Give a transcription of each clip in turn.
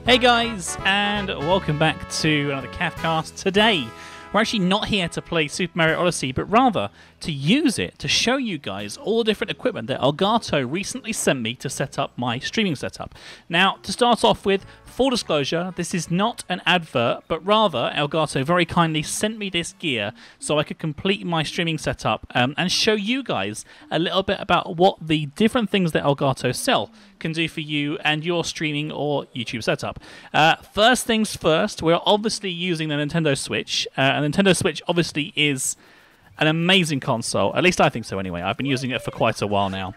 Hey guys, and welcome back to another Caffcast. Today, we're actually not here to play Super Mario Odyssey, but rather to use it to show you guys all the different equipment that Elgato recently sent me to set up my streaming setup. Now, to start off with, full disclosure, this is not an advert, but rather Elgato very kindly sent me this gear so I could complete my streaming setup and show you guys a little bit about what the different things that Elgato sell can do for you and your streaming or YouTube setup. First things first, we're obviously using the Nintendo Switch. And Nintendo Switch obviously is an amazing console. At least I think so anyway. I've been using it for quite a while now.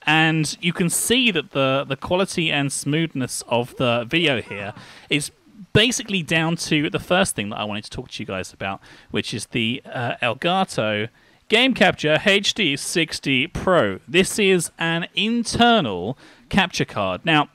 And you can see that the quality and smoothness of the video here is basically down to the first thing that I wanted to talk to you guys about, which is the Elgato Game Capture HD 60 Pro. This is an internal capture card. Now,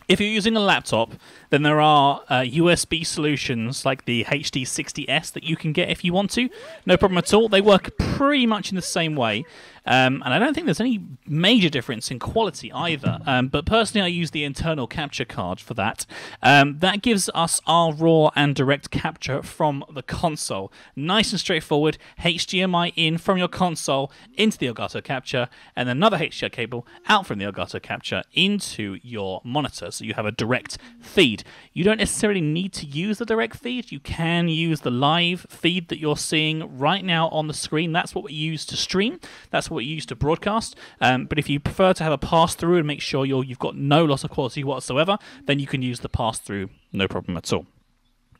if you're using a laptop, then there are USB solutions like the HD60S that you can get if you want to. No problem at all. They work pretty much in the same way. And I don't think there's any major difference in quality either. But personally, I use the internal capture card for that. That gives us our raw and direct capture from the console. Nice and straightforward. HDMI in from your console into the Elgato capture, and another HDMI cable out from the Elgato capture into your monitor. So you have a direct feed. You don't necessarily need to use the direct feed. You can use the live feed that you're seeing right now on the screen. That's what we use to stream. That's what we use to broadcast. But if you prefer to have a pass-through and make sure you've got no loss of quality whatsoever, then you can use the pass-through, no problem at all.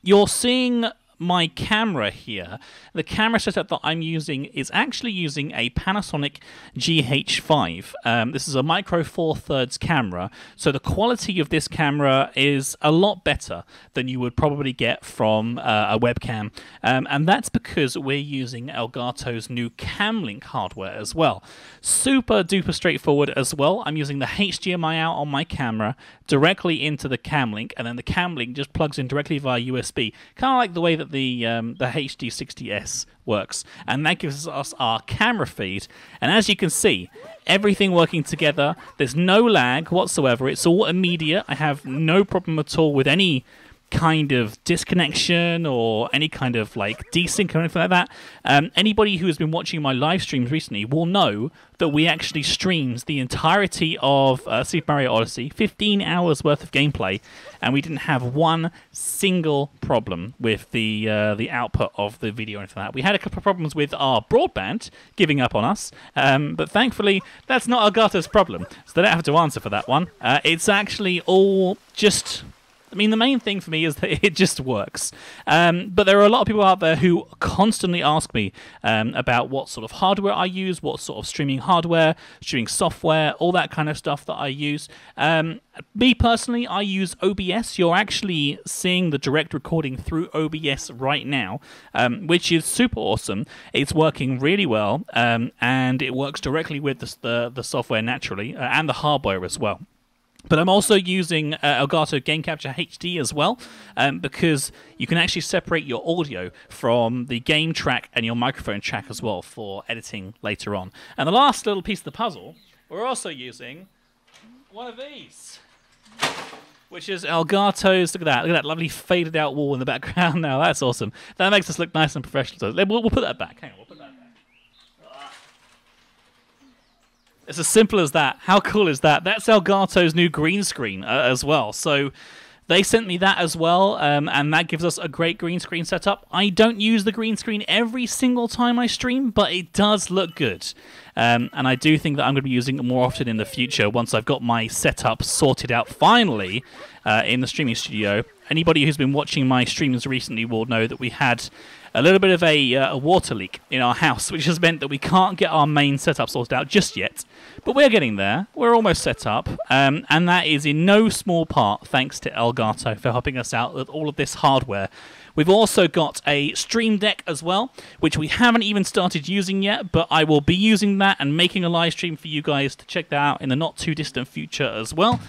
You're seeing my camera here. The camera setup that I'm using is actually using a Panasonic GH5. This is a micro four thirds camera, so the quality of this camera is a lot better than you would probably get from a webcam, and that's because we're using Elgato's new Camlink hardware as well. Super duper straightforward as well. I'm using the HDMI out on my camera directly into the Camlink, and then the Camlink just plugs in directly via USB, kind of like the way that the HD60S works, and that gives us our camera feed. And as you can see, everything working together. There's no lag whatsoever. It's all immediate. I have no problem at all with any kind of disconnection or any kind of like desync or anything like that. Anybody who has been watching my live streams recently will know that we actually streamed the entirety of Super Mario Odyssey, 15 hours worth of gameplay, and we didn't have one single problem with the output of the video or anything like that. We had a couple of problems with our broadband giving up on us, but thankfully that's not Elgato's problem, so they don't have to answer for that one. It's actually all just... I mean, the main thing for me is that it just works. But there are a lot of people out there who constantly ask me about what sort of hardware I use, what sort of streaming hardware, streaming software, all that kind of stuff that I use. Me personally, I use OBS. You're actually seeing the direct recording through OBS right now, which is super awesome. It's working really well, and it works directly with the software naturally, and the hardware as well. But I'm also using Elgato Game Capture HD as well, because you can actually separate your audio from the game track and your microphone track as well for editing later on. And the last little piece of the puzzle, we're also using one of these, which is Elgato's. Look at that lovely faded out wall in the background now. That's awesome. That makes us look nice and professional. So we'll put that back. Hang on, we'll put that back. It's as simple as that. How cool is that? That's Elgato's new green screen as well. So they sent me that as well, and that gives us a great green screen setup. I don't use the green screen every single time I stream, but it does look good. And I do think that I'm going to be using it more often in the future once I've got my setup sorted out finally in the streaming studio. Anybody who's been watching my streams recently will know that we had a little bit of a water leak in our house, which has meant that we can't get our main setup sorted out just yet. But we're getting there. We're almost set up. And that is in no small part thanks to Elgato for helping us out with all of this hardware. We've also got a Stream Deck as well, which we haven't even started using yet, but I will be using that and making a live stream for you guys to check that out in the not too distant future as well.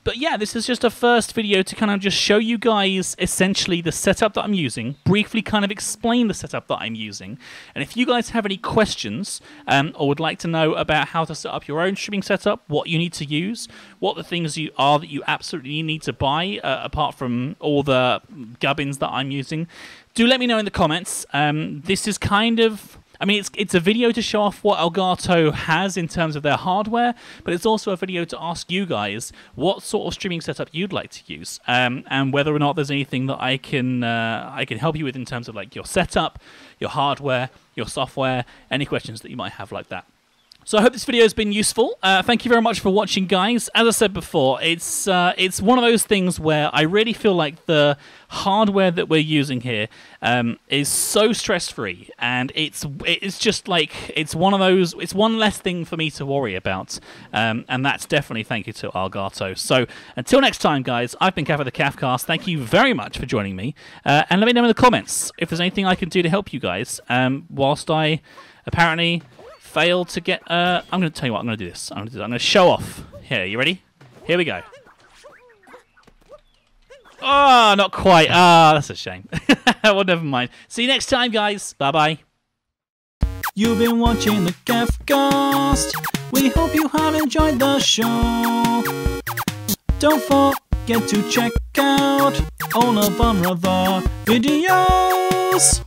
But yeah, this is just a first video to kind of just show you guys essentially the setup that I'm using, briefly kind of explain the setup that I'm using. And if you guys have any questions or would like to know about how to set up your own streaming setup, what you need to use, what the things that you absolutely need to buy apart from all the gubbins that I'm using, do let me know in the comments. This is kind of... I mean, it's a video to show off what Elgato has in terms of their hardware, but it's also a video to ask you guys what sort of streaming setup you'd like to use, and whether or not there's anything that I can help you with in terms of like your setup, your hardware, your software, any questions that you might have like that. So I hope this video has been useful. Thank you very much for watching, guys. As I said before, it's one of those things where I really feel like the hardware that we're using here is so stress-free, and it's just like it's one less thing for me to worry about, and that's definitely thank you to Elgato. So until next time, guys, I've been Caff of the Caffcast. Thank you very much for joining me, and let me know in the comments if there's anything I can do to help you guys. Whilst I apparently failed to get... I'm going to tell you what, I'm going to do this. I'm going to show off. Here, you ready? Here we go. Oh, not quite. Ah, that's a shame. Well, never mind. See you next time, guys. Bye-bye. You've been watching the Caffcast. We hope you have enjoyed the show. Don't forget to check out all of our other videos.